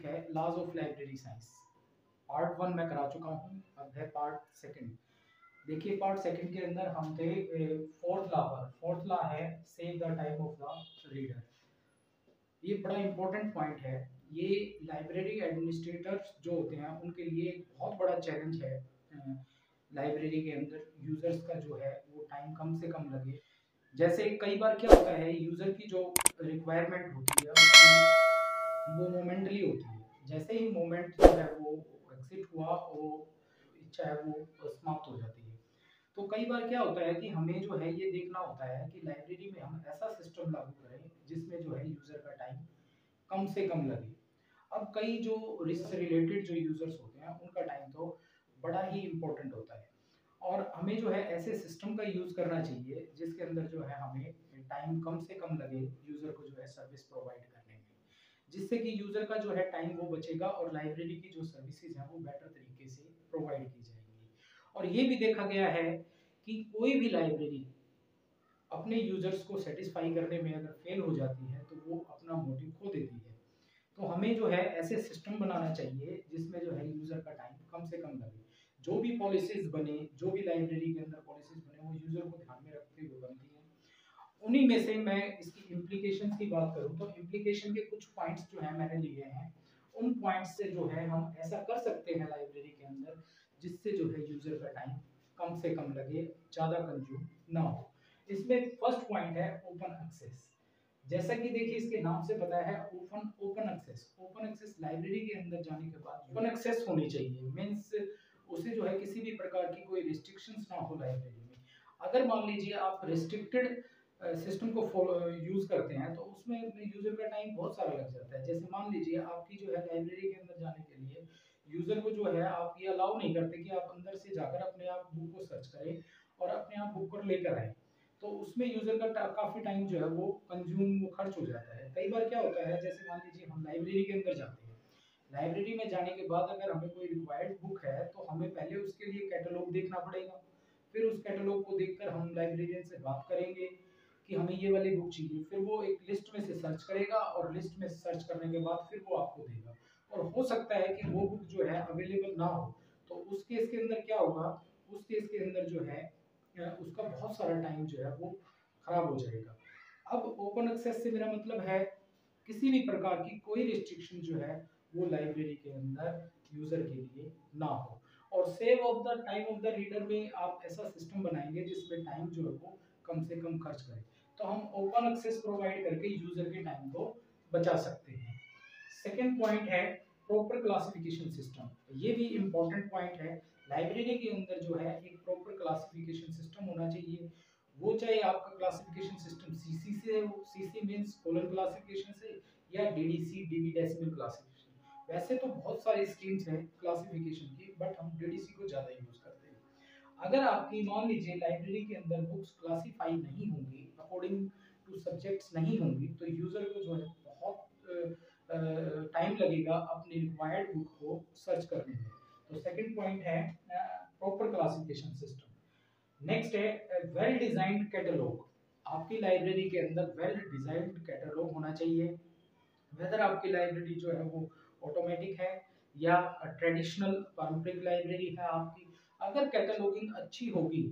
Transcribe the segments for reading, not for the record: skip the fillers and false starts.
Topic है laws of library science. Part 1 मैं करा चुका हूँ, अब है पार्ट सेकंड। देखिए पार्ट सेकंड के अंदर हम थे फोर्थ लॉ है save the time of the reader. ये बड़ा इंपॉर्टेंट पॉइंट है। ये लाइब्रेरी एडमिनिस्ट्रेटर्स जो होते हैं उनके लिए एक बहुत बड़ा चैलेंज है। लाइब्रेरी के अंदर यूजर्स का जो है वो टाइम कम से कम लगे। जैसे कई बार क्या होता है, यूजर की जो रिक्वायरमेंट होती है वो मोमेंटली होती है। जैसे ही मोमेंट जो है वो एग्जिट हुआ, वो इच्छा है वो समाप्त हो जाती है। तो कई बार क्या होता है कि हमें जो है ये देखना होता है कि लाइब्रेरी में हम ऐसा सिस्टम लागू करें जिसमें जो है यूजर का टाइम कम से कम लगे। अब कई जो रिस्क से रिलेटेड जो यूजर्स होते हैं उनका टाइम तो बड़ा ही इम्पोर्टेंट होता है, और हमें जो है ऐसे सिस्टम का यूज करना चाहिए जिसके अंदर जो है हमें टाइम कम से कम लगे यूजर को जो है सर्विस प्रोवाइड करने में, जिससे कि यूजर का जो है टाइम वो बचेगा और लाइब्रेरी की जो सर्विसेज हैं वो बेटर तरीके से प्रोवाइड की जाएंगी। और ये भी देखा गया है कि कोई भी लाइब्रेरी अपने यूजर्स को सेटिस्फाई करने में अगर फेल हो जाती है तो वो अपना मोटिव खो देती है। तो हमें जो है ऐसे सिस्टम बनाना चाहिए जिसमें जो है यूजर का टाइम कम से कम लगे। जो भी पॉलिसीज बने, जो भी लाइब्रेरी के अंदर पॉलिसीज बने, वो यूजर को ध्यान में रखते हुए बनती हैं। उन्हीं में से मैं इसकी इम्प्लीकेशन की बात करूं तो इम्प्लीकेशन के कुछ पॉइंट्स जो है मैंने लिए हैं। उन पॉइंट्स से जो है हम ऐसा कर सकते हैं लाइब्रेरी के अंदर जिससे जो है यूजर का टाइम कम से कम लगे, ज़्यादा कंज्यूम ना हो। इसमें फर्स्ट पॉइंट है ओपन एक्सेस। जैसा कि देखिए इसके नाम से पता है ओपन एक्सेस लाइब्रेरी के अंदर जाने के बाद ओपन एक्सेस होनी चाहिए। मींस उसे जो है किसी भी प्रकार की कोई रिस्ट्रिक्शंस ना हो लाइब्रेरी में। अगर मान लीजिए आप रिस्ट्रिक्टेड सिस्टम को यूज करते हैं तो उसमें यूजर का टाइम बहुत सारा लग जाता है। जैसे मान लीजिए आपकी जो है लाइब्रेरी के अंदर जाने के लिए यूजर को जो है आप ये अलाउ नहीं करते कि आप अंदर से जाकर अपने आप बुक को सर्च करें और अपने आप बुक को लेकर आए, तो उसमें यूजर का काफी टाइम जो है वो कंज्यूम वो खर्च हो जाता है। कई बार क्या होता है, जैसे मान लीजिए हम लाइब्रेरी के अंदर जाते हैं, लाइब्रेरी में जाने के बाद अगर हमें कोई रिक्वायर्ड बुक है तो हमें पहले उसके लिए कैटलॉग देखना पड़ेगा। फिर उस कैटलॉग को देखकर हम लाइब्रेरियन से बात करेंगे कि हमें ये वाली बुक चाहिए। फिर वो एक लिस्ट में से सर्च करेगा और लिस्ट में सर्च करने के बाद फिर वो आपको देगा। और हो सकता है कि वो बुक जो है अवेलेबल ना हो, तो उस केस के अंदर क्या होगा, उस केस के अंदर जो है उसका बहुत सारा टाइम जो है वो खराब हो जाएगा। अब ओपन एक्सेस से मेरा मतलब है किसी भी प्रकार की कोई रिस्ट्रिक्शन जो है वो लाइब्रेरी के अंदर यूजर के लिए ना हो। और save of the time of the reader में आप ऐसा सिस्टम बनाएंगे जिसमें टाइम जो है वो कम से कम खर्च करें, तो हम ओपन एक्सेस प्रोवाइड करके यूजर के टाइम को बचा सकते हैं। सेकेंड पॉइंट है प्रॉपर क्लासिफिकेशन सिस्टम। ये भी इम्पोर्टेंट पॉइंट है। लाइब्रेरी के अंदर जो है एक प्रॉपर क्लासिफिकेशन सिस्टम होना चाहिए। वो चाहे आपका क्लासिफिकेशन सिस्टम सीसी से हो, सीसी मींस कॉलम क्लासिफिकेशन से, या डीडीसी डीबी डेसिमल क्लासिफिकेशन। वैसे तो बहुत सारे स्कीम्स हैं क्लासिफिकेशन की, बट हम डीडीसी को ज्यादा यूज करते हैं। अगर आपकी मान लीजिए लाइब्रेरी के अंदर बुक्स क्लासिफाई नहीं होंगी, अकॉर्डिंग टू सब्जेक्ट्स नहीं होंगी, तो यूजर को जो है बहुत टाइम लगेगा अपनी रिक्वायर्ड बुक को सर्च करने में। तो सेकंड पॉइंट है प्रॉपर क्लासिफिकेशन सिस्टम। नेक्स्ट है वेल डिजाइन्ड कैटलॉग। आपकी लाइब्रेरी के अंदर वेल डिजाइन्ड कैटलॉग होना चाहिए। वेदर आपकी लाइब्रेरी जो है वो ऑटोमेटिक है या ट्रेडिशनल पारंपरिक लाइब्रेरी है आपकी, अगर कैटलॉगिंग अच्छी होगी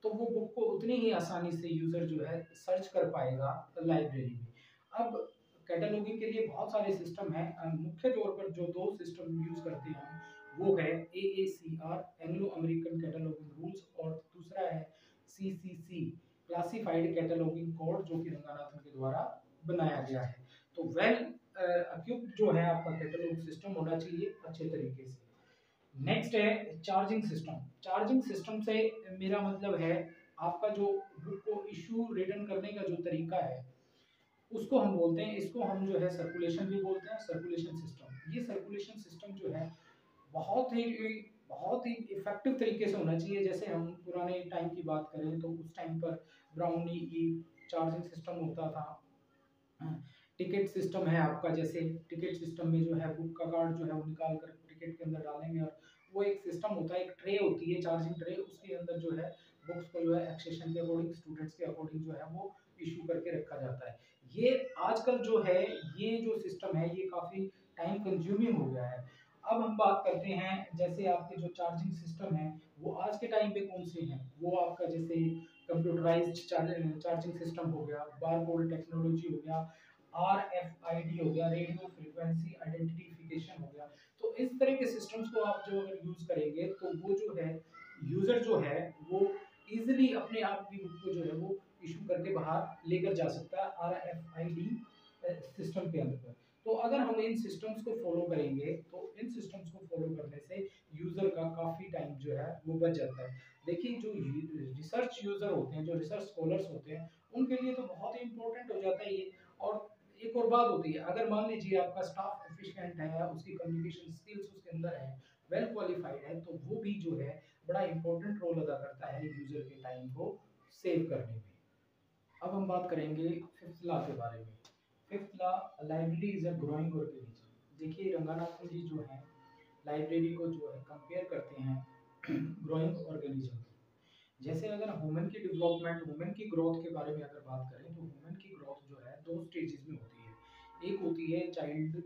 तो वो बुक को उतनी ही आसानी से यूजर जो है सर्च कर पाएगा लाइब्रेरी में। अब कैटलॉगिंग के लिए बहुत सारे सिस्टम हैं। मुख्य तौर पर जो दो सिस्टम यूज करते हैं वो है AACR Anglo American cataloguing rules, और दूसरा है CCC क्लासिफाइड कैटलॉगिंग कोड, जो कि रंगानाथन के द्वारा बनाया गया है। तो वेल इक्विप्ड जो है आपका कैटलॉग सिस्टम होना चाहिए अच्छे तरीके से। नेक्स्ट है चार्जिंग सिस्टम। चार्जिंग सिस्टम से मेरा मतलब है आपका जो बुक को इशू रिटर्न करने का जो तरीका है उसको हम बोलते हैं, इसको हम जो है सर्कुलेशन भी बोलते हैं, सर्कुलेशन सिस्टम। ये सर्कुलेशन सिस्टम जो है बहुत ही इफेक्टिव तरीके से होना चाहिए। जैसे हम पुराने टाइम की बात करें तो उस टाइम पर ब्राउनी की चार्जिंग सिस्टम होता था। टिकट सिस्टम है आपका, जैसे टिकट सिस्टम में जो है बुक का कार्ड जो है वो निकाल कर टिकट के अंदर डालेंगे, और वो एक सिस्टम होता है, एक ट्रे होती है चार्जिंग ट्रे, उसके अंदर जो है बुक्स को जो है एक्सेशन के अकॉर्डिंग, स्टूडेंट्स के अकॉर्डिंग जो है वो इशू करके रखा जाता है। ये आजकल जो है ये जो सिस्टम है ये काफ़ी टाइम कंज्यूमिंग हो गया है। अब हम बात करते हैं जैसे आपके जो चार्जिंग सिस्टम है वो आज के टाइम पे कौन से हैं। वो आपका जैसे कंप्यूटराइज्ड चार्जिंग सिस्टम हो गया, बारकोड टेक्नोलॉजी हो गया, RFID हो गया, रेडियो फ्रीक्वेंसी आइडेंटिफिकेशन हो गया। तो इस तरह के सिस्टम्स को आप जो अगर यूज करेंगे तो वो जो है यूजर जो है वो इजीली अपने आप भी बुक को जो है वो इशू करके बाहर लेकर जा सकता है RFID सिस्टम के अंदर। तो अगर हम इन सिस्टम्स को फॉलो करेंगे तो इन सिस्टम्स को फॉलो करने से यूजर का काफी टाइम जो है वो बच जाता है। देखिए जो रिसर्च यूजर होते हैं, जो रिसर्च स्कॉलर्स होते हैं, उनके लिए तो बहुत ही इंपॉर्टेंट हो जाता है ये। और एक और बात होती है, अगर मान लीजिए आपका स्टाफ एफिशिएंट है, उसकी कम्युनिकेशन स्किल्स उसके अंदर है, वेल क्वालिफाइड है, तो वो भी जो है बड़ा इंपॉर्टेंट रोल अदा करता है यूजर के टाइम को सेव करने में। अब हम बात करेंगे फिफ्थ लॉ के बारे में। Fifth law, library is a growing organism. देखिए रंगानाथन जी जो है लाइब्रेरी को जो है कंपेयर करते हैं ग्रोइंग ऑर्गेनिज्म। जैसे अगर ह्यूमन की डेवलपमेंट, ह्यूमन की ग्रोथ के बारे में अगर बात करें तो ह्यूमन की ग्रोथ जो है दो स्टेजेस में होती है। एक होती है चाइल्ड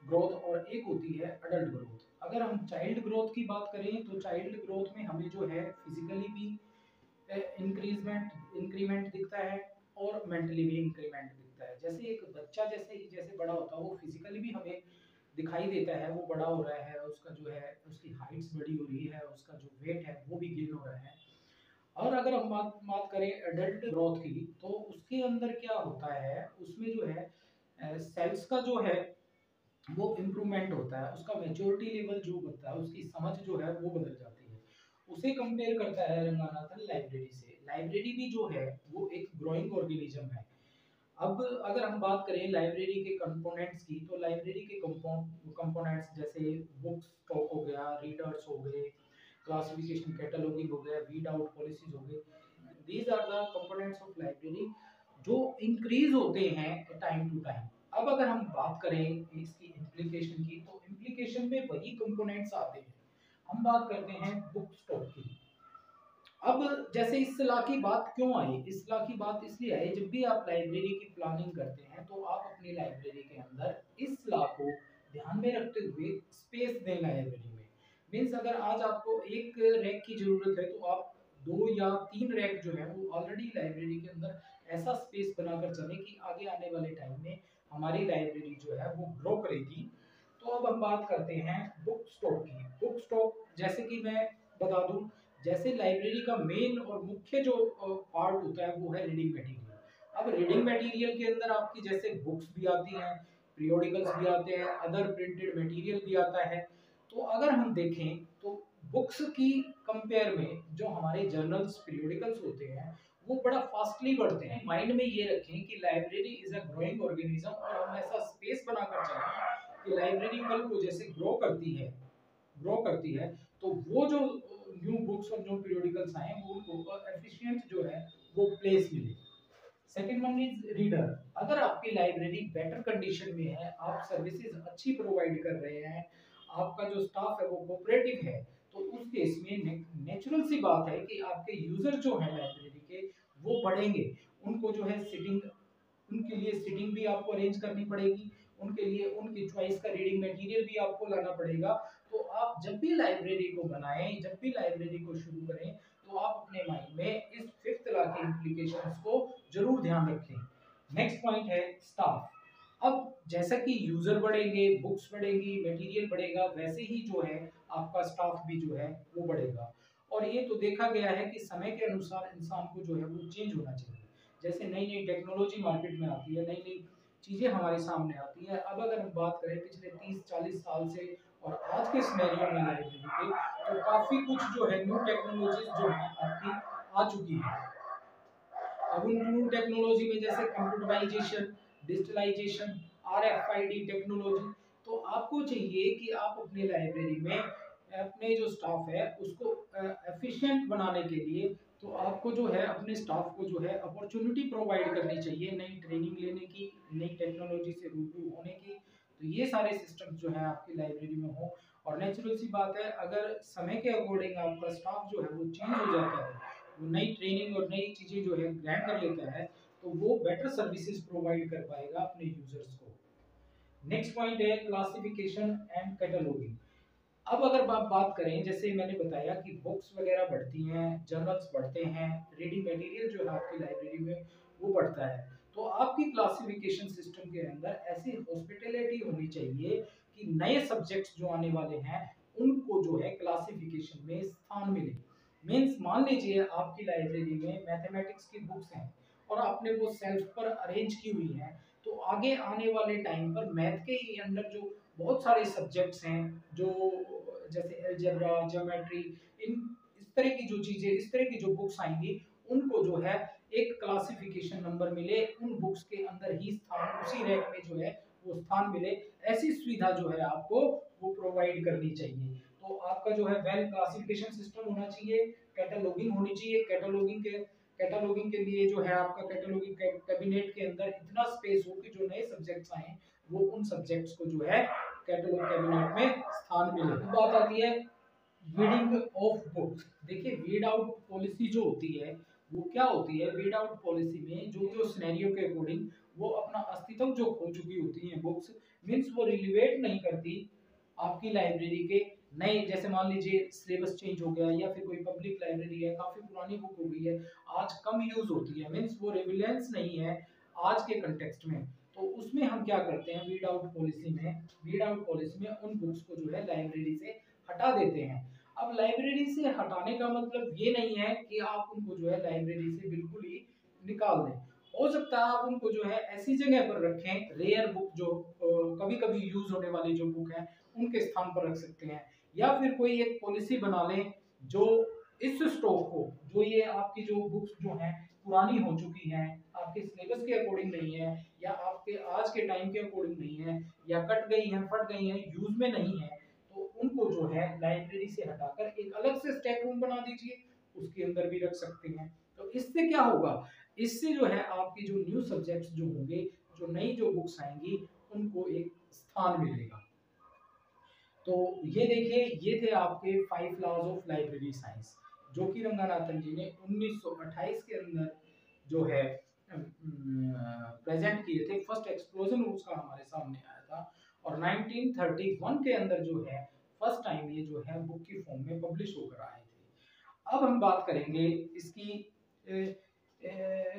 ग्रोथ और एक होती है अडल्ट ग्रोथ। अगर हम चाइल्ड ग्रोथ की बात करें तो चाइल्ड ग्रोथ में हमें जो है फिजिकली भी इंक्रीमेंट दिखता है और मेंटली भी इंक्रीमेंट दिखता है। जैसे एक बच्चा जैसे ही जैसे बड़ा होता है वो फिजिकली भी हमें दिखाई देता है, वो बड़ा हो रहा है, उसका जो है उसकी हाइट्स बड़ी हो रही है, उसका जो वेट है वो भी गेन हो रहा है। और अगर हम बात बात करें एडल्ट ग्रोथ की तो उसके अंदर क्या होता है, उसमें जो है सेल्स का जो है वो इम्प्रूवमेंट होता है, उसका मेच्योरिटी लेवल जो होता है, उसकी समझ जो है वो बदल जाती है। उसे कंपेयर करता है रंगानाथन लाइब्रेरी से। लाइब्रेरी भी जो है वो एक ग्रोइंग ऑर्गेनिज्म है। अब अगर हम बात करें लाइब्रेरी के कंपोनेंट्स की तो लाइब्रेरी के कंपोनेंट्स जैसे बुक्स स्टॉक हो गया, रीडर्स हो गए, क्लासिफिकेशन कैटलॉगिंग हो गया, रीड आउट पॉलिसीज हो गए, these are the components of library जो इंक्रीज होते हैं टाइम टू टाइम। अब अगर हम बात करें इसकी इम्प्लीकेशन की तो इम्प्लीकेशन में वही कंपोनेंट्स आते हैं। हम बात करते हैं बुक स्टॉक की। अब जैसे इस सलाह की बात क्यों आई, इस सलाह की बात इसलिए आई, जब भी आप लाइब्रेरी की प्लानिंग करते हैं तो आप अपनी लाइब्रेरी के अंदर इस सलाह को ध्यान में रखते हुए स्पेस दें लाइब्रेरी में। मीन्स अगर आज आपको एक रैक की जरूरत है तो आप 2 या 3 रैक जो है वो ऑलरेडी लाइब्रेरी के अंदर ऐसा स्पेस बनाकर चलें कि आगे आने वाले टाइम में हमारी लाइब्रेरी जो है वो ग्रो करेगी। तो अब हम बात करते हैं बुक स्टॉक की। बुक स्टॉक जैसे कि मैं बता दूं, जैसे लाइब्रेरी का मेन और मुख्य जो पार्ट होता है वो है रीडिंग मटेरियल। अब रीडिंग मटेरियल के अंदर आपकी जैसे बुक्स भी आती हैं, पीरियोडिकल्स भी आते हैं, अदर प्रिंटेड मटेरियल भी आता है। तो अगर हम देखें तो बुक्स की कंपेयर में जो हमारे जर्नल्स पीरियोडिकल्स होते हैं वो बड़ा फास्टली बढ़ते हैं। माइंड में ये रखें कि library is a growing organism और हम ऐसा स्पेस बनाकर चलें कि लाइब्रेरी कल को जैसे ग्रो करती है तो वो जो न्यू बुक्स और न्यू पीरियोडिकल्स आए हैं वो उनको एफिशिएंट जो है वो प्लेस मिले। Second one is reader. अगर आपकी लाइब्रेरी बेटर कंडीशन में है, आप सर्विसेज अच्छी प्रोवाइड कर रहे हैं, आपका जो स्टाफ है वो कोऑपरेटिव है, तो उस केस में नेचुरल सी बात है कि आपके यूजर जो है लाइब्रेरी के वो बढ़ेंगे। उनको जो है सिटिंग, उनके लिए सिटिंग भी आपको अरेंज करनी पड़ेगी, उनके लिए उनकी चॉइस का रीडिंग मटेरियल भी आपको लाना पड़ेगा। तो आप जब भी लाइब्रेरी को बनाएं, जब भी लाइब्रेरी को शुरू करें, तो आप अपने माइंड में इस फिफ्थ लॉ के इम्प्लीकेशंस को जरूर ध्यान रखें। नेक्स्ट पॉइंट है स्टाफ। अब जैसा कि यूजर बढ़ेंगे, बुक्स बढ़ेगी, मटेरियल बढ़ेगा, वैसे ही जो है आपका स्टाफ भी जो है वो बढ़ेगा। और ये तो देखा गया है कि समय के अनुसार इंसान को जो है वो चेंज होना चाहिए। जैसे नई नई टेक्नोलॉजी मार्केट में आती है, नई नई चीजें हमारे सामने आती है। अब अगर हम बात करें पिछले 30-40 साल से और आज के सिनेरियो में लाइब्रेरी के, तो काफी कुछ जो है न्यू टेक्नोलॉजीज जो है आपकी आ चुकी है। अब उन न्यू टेक्नोलॉजी में जैसे कंप्यूटराइजेशन, डिजिटलाइजेशन, RFID टेक्नोलॉजी, तो आपको चाहिए कि आप अपनी लाइब्रेरी में अपने जो स्टाफ है उसको एफिशिएंट बनाने के लिए तो आपको जो है अपने स्टाफ को जो है अपॉर्चुनिटी प्रोवाइड करनी चाहिए, नई ट्रेनिंग लेने की, नई टेक्नोलॉजी से रूबरू होने की। तो ये सारे सिस्टम जो है आपकी लाइब्रेरी में हो। और नेचुरल सी बात है, अगर समय के अकॉर्डिंग आपका स्टाफ जो है वो चेंज हो जाता है, वो नई ट्रेनिंग और नई चीजें जो है ग्रैंड कर लेता है, तो वो बेटर सर्विसेज प्रोवाइड कर पाएगा अपने यूजर्स को। नेक्स्ट पॉइंट है क्लासिफिकेशन एंड कैटलॉगिंग। अब अगर आप बात करें, जैसे मैंने बताया कि बुक्स वगैरह बढ़ती हैं, जर्नल्स बढ़ते हैं, रीडिंग मटेरियल जो है आपकी लाइब्रेरी में वो बढ़ता है, तो आपकी क्लासिफिकेशन सिस्टम के अंदर ऐसी हॉस्पिटैलिटी होनी चाहिए कि नए सब्जेक्ट्स जो आने वाले हैं उनको जो है क्लासिफिकेशन में स्थान मिले। मीन्स मान लीजिए आपकी लाइब्रेरी में मैथमेटिक्स की बुक्स हैं और आपने वो सेल्फ पर अरेंज की हुई है, तो आगे आने वाले टाइम पर मैथ के ही अंदर जो बहुत सारे सब्जेक्ट्स हैं, जो जैसे अलजेब्रा, ज्योमेट्री, इन इस तरह की जो चीजें, इस तरह की जो बुक्स आएंगी, उनको जो है एक क्लासिफिकेशन नंबर मिले, उन बुक्स के अंदर ही स्थान, उसी रैक में जो है वो स्थान मिले, ऐसी सुविधा जो है आपको वो प्रोवाइड करनी चाहिए। तो आपका जो है वेल क्लासिफिकेशन सिस्टम होना चाहिए, कैटलॉगिंग होनी चाहिए। कैटलॉगिंग के लिए जो है आपका कैटलॉगिंग कैबिनेट के अंदर इतना स्पेस हो कि जो नए सब्जेक्ट्स आए वो उन सब्जेक्ट्स को जो है कैटलॉग कैबिनेट में स्थान मिले। बात आती है वीडिंग ऑफ बुक्स। देखिए वीड आउट पॉलिसी जो होती है वो क्या होती है, वीड आउट पॉलिसी में जो जो सिनेरियो के अकॉर्डिंग वो अपना अस्तित्व जो खो चुकी होती है बुक्स, मींस वो रिलेवेट नहीं करती आपकी लाइब्रेरी के नए, जैसे मान लीजिए सिलेबस चेंज हो गया या फिर कोई पब्लिक लाइब्रेरी है, काफी पुरानी बुक हो गई है, आज कम यूज होती है, मींस वो रिविलेंस नहीं है आज के कंटेक्स्ट में, तो उसमें हम क्या करते हैं, वीड आउट पॉलिसी में उन बुक्स को जो है लाइब्रेरी से हटा देते हैं। अब लाइब्रेरी से हटाने का मतलब ये नहीं है कि आप उनको जो है लाइब्रेरी से बिल्कुल ही निकाल दें। हो सकता है आप उनको जो है ऐसी जगह पर रखें, रेयर बुक जो कभी कभी यूज होने वाली जो बुक है उनके स्थान पर रख सकते हैं, या फिर कोई एक पॉलिसी बना लें जो इस स्टॉक को, जो ये आपकी जो बुक्स जो हैं पुरानी हो चुकी हैं, आपके सिलेबस के अकॉर्डिंग नहीं है, या आपके आज के टाइम के अकॉर्डिंग नहीं है, या कट गई हैं, फट गई हैं, यूज में नहीं है, तो उनको जो है लाइब्रेरी से हटाकर एक अलग से स्टैक रूम बना दीजिए, उसके अंदर भी रख सकते हैं। तो इससे क्या होगा, इससे जो है आपकी जो न्यू सब्जेक्ट्स जो होंगे, जो नई जो बुक्स आएंगी, उनको एक स्थान मिलेगा। तो ये देखिए, ये थे आपके 5 लॉज ऑफ लाइब्रेरी साइंस, जो कि रंगानाथन जी ने 1928 के अंदर जो है प्रेजेंट किए थे। फर्स्ट एक्सप्लोजन उसका हमारे सामने आया था, और 1931 के अंदर जो है फर्स्ट टाइम ये जो है बुक की फॉर्म में पब्लिश होकर आए थे। अब हम बात करेंगे इसकी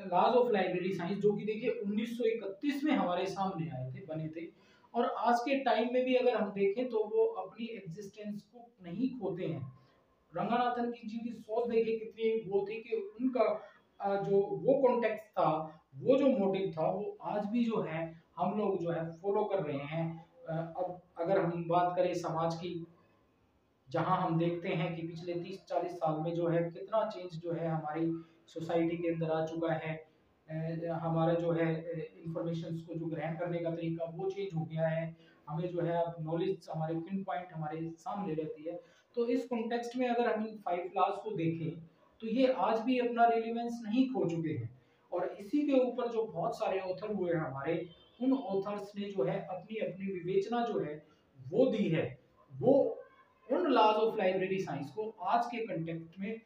लॉज ऑफ लाइब्रेरी साइंस, जो कि देखिए 1931 में हमारे सामने आए थे, बने थे, और आज के टाइम में भी अगर हम देखें तो वो अपनी एग्जिस्टेंस को नहीं खोते हैं। रंगानाथन की जी की सोच देखिए कितनी वो थी कि उनका जो वो कॉन्टेक्स्ट था, वो जो मोटिव था, वो आज भी जो है हम लोग जो है फॉलो कर रहे हैं। अब अगर हम बात करें समाज की, जहां हम देखते हैं कि पिछले 30-40 साल में जो है कितना चेंज जो है हमारी सोसाइटी के अंदर आ चुका है। हमारा जो है इंफॉर्मेशन को जो ग्रहण करने का तरीका वो चेंज हो गया है, हमें जो है अब नॉलेज हमारे पिन पॉइंट हमारे सामने रहती है। तो इस कॉन्टेक्स्ट में अगर हम इन 5 क्लास को देखें तो ये आज भी अपना रिलेवेंस नहीं खो चुके हैं, और इसी के ऊपर जो बहुत सारे ऑथर हुए हैं हमारे, उन ऑथर्स ने जो है अपनी अपनी विवेचना जो है वो दी है, वो उन लॉज ऑफ लाइब्रेरी साइंस को आज के कंटेक्स्ट में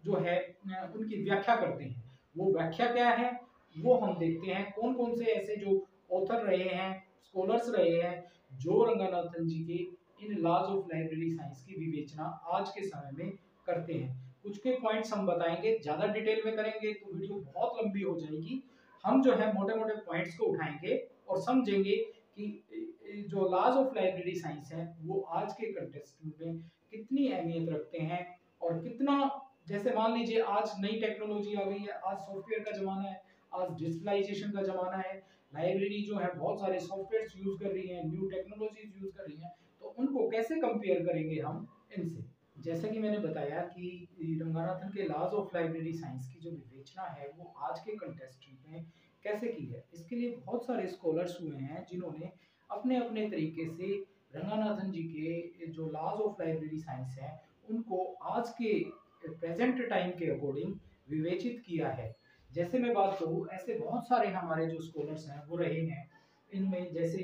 जो है उनकी व्याख्या करते हैं। वो व्याख्या क्या है वो हम देखते हैं, कौन कौन से ऐसे जो ऑथर रहे हैं, स्कॉलर्स रहे हैं, जो रंगानाथन जी के इन लॉज ऑफ लाइब्रेरी साइंस की विवेचना आज के समय में करते हैं। कुछ के पॉइंट्स हम बताएंगे, ज्यादा डिटेल में करेंगे तो वीडियो बहुत लंबी हो जाएगी। हम जो है मोटे मोटे पॉइंट्स को उठाएंगे और समझेंगे कि जो लॉज ऑफ लाइब्रेरी साइंस है वो आज के कंटेक्स्ट में कितनी अहमियत रखते हैं, और कितना, जैसे मान लीजिए आज नई टेक्नोलॉजी आ गई है, आज सॉफ्टवेयर का जमाना है, आज डिजिटलाइजेशन का जमाना है, लाइब्रेरी जो है बहुत सारे सॉफ्टवेयर यूज कर रही है, न्यू टेक्नोलॉजीज यूज कर रही है, तो उनको कैसे कंपेयर करेंगे हम इनसे। जैसा कि मैंने बताया कि रंगानाथन के लॉज ऑफ लाइब्रेरी साइंस की जो विवेचना है वो आज के कंटेक्स्ट में कैसे की है, इसके लिए बहुत सारे स्कॉलर्स हुए हैं जिन्होंने अपने अपने तरीके से रंगानाथन जी के जो लॉज ऑफ लाइब्रेरी साइंस है उनको आज के प्रेजेंट टाइम के अकॉर्डिंग विवेचित किया है। जैसे मैं बात करूँ, ऐसे बहुत सारे हमारे जो स्कॉलर्स हैं वो रहे हैं, इनमें जैसे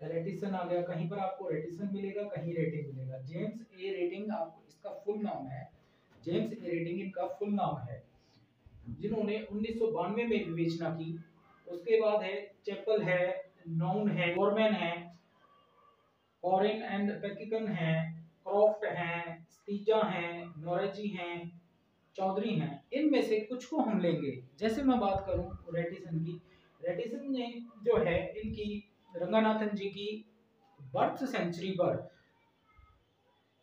रेटिसन आ गया, कहीं पर आपको रेटिसन मिलेगा, कहीं रेटिंग मिलेगा। जेम्स ए रेटिंग आपको इसका फुल नाम है, जेम्स ए रेटिंग इनका फुल नाम है, जिन्होंने 1992 में विवेचना की। उसके बाद है चैपल है, नाउन है, फॉरमैन है, कॉरिन एंड पेकिकन हैं, क्रॉफ्ट हैं, स्टीजा हैं, नोरेजी हैं, चौधरी हैं। इनमें से कुछ को हम लेंगे। जैसे मैं बात करूं रेटिसन की, रेटिसन ने जो है इनकी रंगनाथन जी की बर्थ सेंचुरी पर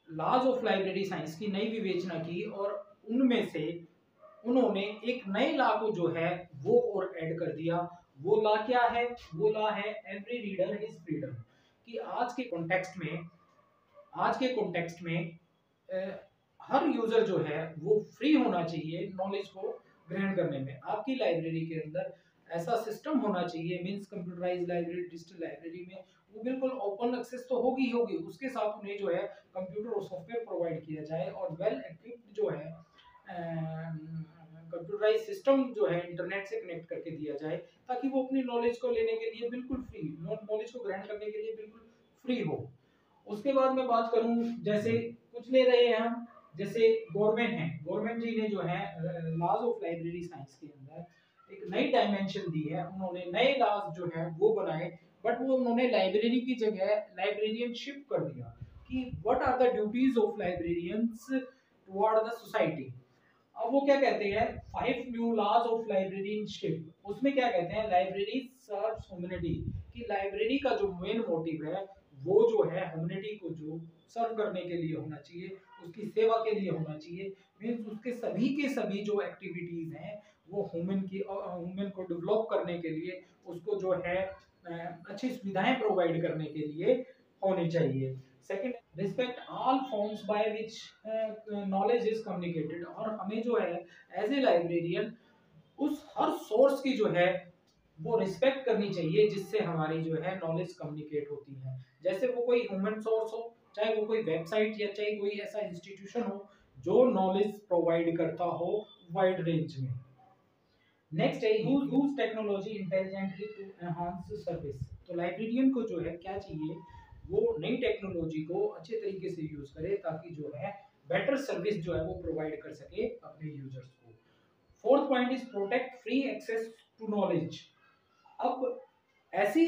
लॉज ऑफ लाइब्रेरी साइंस की नई विवेचना की और उनमें से उन्होंने एक नए लॉ को जो है वो और ऐड कर दिया। वो लॉ क्या है? वो लॉ है एवरी रीडर इज फ्रीडम। कि आज के कॉन्टेक्स्ट में हर यूजर जो है वो फ्री होना चाहिए नॉलेज को ग्रहण करने में। आपकी लाइब्रेरी के अंदर ऐसा सिस्टम होना चाहिए, means computerised library, digital library में वो बिल्कुल ओपन एक्सेस तो होगी होगी, उसके साथ उन्हें जो है कंप्यूटर और सॉफ्टवेयर प्रोवाइड किया जाए और वेल इक्विप्ड जो है कंप्यूटराइज सिस्टम जो है इंटरनेट से कनेक्ट करके दिया जाए, ताकि वो अपनी नॉलेज को लेने के लिए बिल्कुल फ्री, नॉलेज को ग्रहण करने के लिए बिल्कुल फ्री हो। उसके बाद मैं बात करूं, जैसे कुछ ले रहे हैं हम, जैसे गवर्नमेंट जी ने जो है लॉज ऑफ लाइब्रेरी साइंस के अंदर एक नई डायमेंशन दी है। उन्होंने नए लॉज जो है वो बनाए, बट वो उन्होंने लाइब्रेरी की जगह लाइब्रेरियनशिप कर दिया कि what are the duties of librarians toward the society. अब वो क्या कहते हैं, 5 न्यू लॉज ऑफ लाइब्रेरियनशिप। उसमें क्या कहते हैं, लाइब्रेरी सर्व्स ह्यूमैनिटी, कि लाइब्रेरी का जो मेन मोटिव है वो जो है ह्यूमैनिटी को जो सर्व करने के लिए होना चाहिए, उसकी सेवा के लिए होना चाहिए। मींस उसके सभी के सभी जो एक्टिविटीज हैं वो ह्यूमन को डेवलप करने के लिए, उसको जो है अच्छी सुविधाएं प्रोवाइड करने के लिए होनी चाहिए। Second, respect all forms by which knowledge is communicated. और हमें जो है एज ए लाइब्रेरियन उस हर सोर्स की जो है वो रिस्पेक्ट करनी चाहिए जिससे हमारी जो है नॉलेज कम्युनिकेट होती है। जैसे वो कोई ह्यूमन सोर्स हो, चाहे वो कोई वेबसाइट या चाहे कोई ऐसा इंस्टीट्यूशन हो जो नॉलेज प्रोवाइड करता हो वाइड रेंज में। नेक्स्ट है use technology intelligently to enhance service. तो लाइब्रेरियन को जो है क्या चाहिए, वो नई टेक्नोलॉजी को अच्छे तरीके से यूज करे ताकि जो है बेटर सर्विस जो है वो प्रोवाइड कर सके अपने यूजर्स को। Fourth point is protect free access to knowledge. अब ऐसी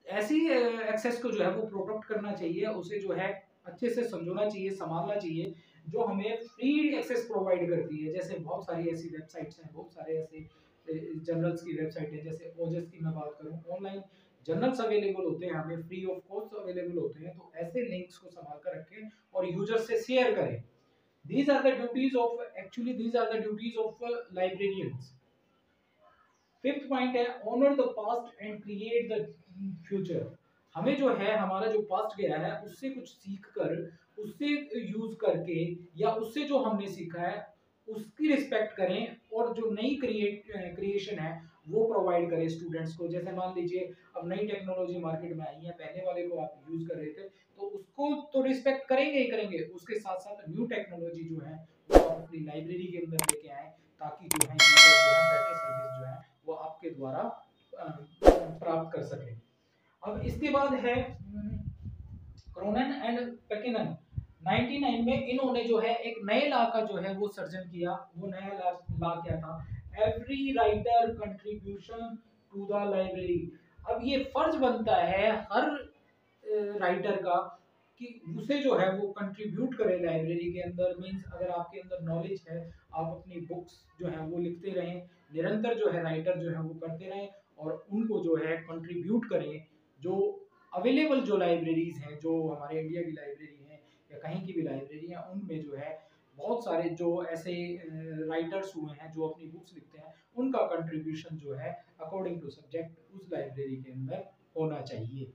ऐसी एक्सेस को जो है वो प्रोटेक्ट करना चाहिए, उसे जो है अच्छे से समझना चाहिए, संभालना चाहिए, जो हमें फ्री एक्सेस प्रोवाइड करती है। जैसे बहुत सारी ऐसी वेबसाइट्स हैं, बहुत सारे ऐसे जर्नल्स की वेबसाइट है, जैसे ओजस की मैं बात करूं, ऑनलाइन जर्नल्स अवेलेबल होते हैं, हमें फ्री ऑफ कॉस्ट अवेलेबल होते हैं। तो ऐसे लिंक्स को संभाल कर रखें और यूजर से शेयर करें। These are the duties of actually these are the duties of librarians. Fifth point है honour the past and create the future. हमें जो है हमारा जो पास्ट गया है उससे कुछ सीख कर, उससे यूज करके या उससे जो हमने सीखा है उसकी रिस्पेक्ट करें और जो नई क्रिएशन है वो प्रोवाइड करें स्टूडेंट्स को। जैसे मान लीजिए अब नई टेक्नोलॉजी मार्केट में आई है, पहले वाले को आप यूज कर रहे थे तो उसको तो रिस्पेक्ट करेंगे ही करेंगे, उसके साथ साथ न्यू टेक्नोलॉजी जो है वो आप अपनी लाइब्रेरी के अंदर लेके आए ताकि जो है बेटर सर्विस जो है वो आपके द्वारा प्राप्त कर सके। अब इसके बाद है क्रोनन एंड पेकिनन। 99 में इन्होंने जो है एक नए लॉ का जो है वो सर्जन किया। वो नया लॉ क्या था, every writer contribution to the library. अब ये फर्ज बनता है हर राइटर का कि उसे जो है वो कंट्रीब्यूट करे लाइब्रेरी के अंदर। मींस अगर आपके अंदर नॉलेज है, आप अपनी बुक्स जो है वो लिखते रहें, निरंतर जो है राइटर जो है वो करते रहें और उनको जो है कंट्रीब्यूट करें। जो अवेलेबल जो लाइब्रेरीज हैं, जो हमारे इंडिया की लाइब्रेरी है या कहीं की भी लाइब्रेरी है, उनमें जो है बहुत सारे जो ऐसे राइटर्स हुए हैं जो अपनी बुक्स लिखते हैं, उनका कंट्रीब्यूशन जो है अकॉर्डिंग टू सब्जेक्ट उस लाइब्रेरी के अंदर होना चाहिए।